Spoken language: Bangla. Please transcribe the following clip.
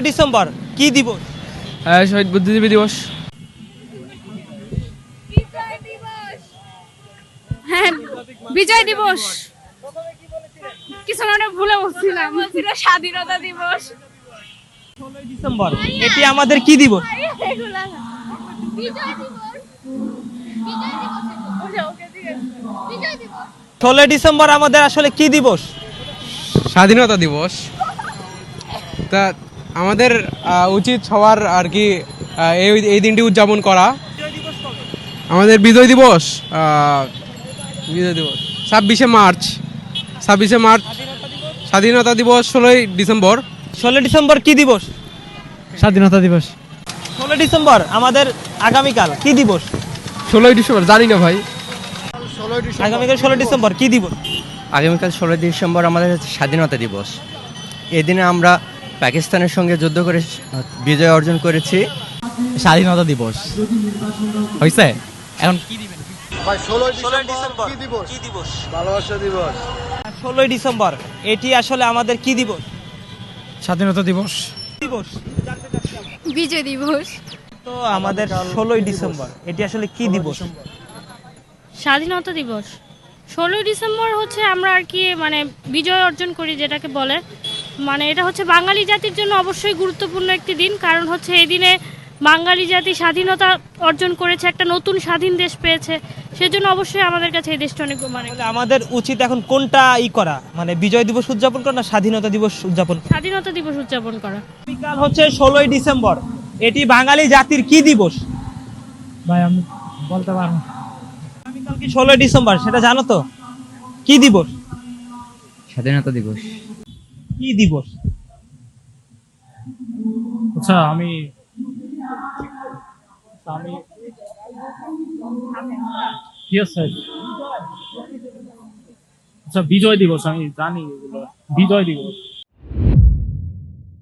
ডিসেম্বর কি দিবস? শহীদ বুদ্ধিজীবী দিবস। হ্যাঁ, বিজয় দিবস। কিছু মানে ভুলে বলছিলাম, স্বাধীনতা দিবস। 16 ডিসেম্বর এটি আমাদের কি দিবস? বিজয় দিবস। 16 ডিসেম্বর আমাদের আসলে কি দিবস? স্বাধীনতা দিবস। তা আমাদের উচিত সবার আর কি এই দিনটি উদযাপন করা। আমাদের বিজয় দিবস 26শে মার্চ। স্বাধীনতা দিবস 16ই ডিসেম্বর। 16 ডিসেম্বর কি দিবস? স্বাধীনতা দিবস। 16 ডিসেম্বর আমাদের আগামীকাল কি দিবস? 16ই ডিসেম্বর জানি না ভাই। আগামীকাল 16 ডিসেম্বর কি দিবস? আগামীকাল 16 ডিসেম্বর আমাদের স্বাধীনতা দিবস। এদিনে আমরা পাকিস্তানের সঙ্গে যুদ্ধ করে বিজয় অর্জন করেছি। স্বাধীনতা দিবস হয়েছে। এখন কি দিবেন? 16 ডিসেম্বর কি দিবস? ভালোবাসা দিবস। 16 ডিসেম্বর এটি আসলে আমাদের কি দিবস? স্বাধীনতা দিবস। দিবস বিজয় দিবস। তো আমাদের 16 ডিসেম্বর এটি আসলে কি দিবস? স্বাধীনতা দিবস। 16 ডিসেম্বর হচ্ছে আমরা আর কি মানে বিজয় অর্জন করি যেটাকে বলে, মানে এটা হচ্ছে বাঙালি জাতির জন্য অবশ্যই গুরুত্বপূর্ণ একটি দিন। কারণ হচ্ছে এই দিনে বাঙালি জাতি স্বাধীনতা অর্জন করেছে, একটা নতুন স্বাধীন দেশ পেয়েছে। সেজন্য অবশ্যই আমাদের কাছে এই দেশটা অনেক মানে আমাদের উচিত এখন কোনটা করা, মানে বিজয় দিবস উদযাপন করা না স্বাধীনতা দিবস উদযাপন? স্বাধীনতা দিবস উদযাপন করা। আগামীকাল হচ্ছে 16 ডিসেম্বর এটি বাঙালি জাতির কি দিবস? ভাই আমি বলতে পারবো। আগামীকাল কি 16 ডিসেম্বর সেটা জানো তো? কি দিবস? স্বাধীনতা দিবস। কি দিবস? আচ্ছা আমি আচ্ছা বিজয় দিবস আমি জানি, এগুলো বিজয় দিবস।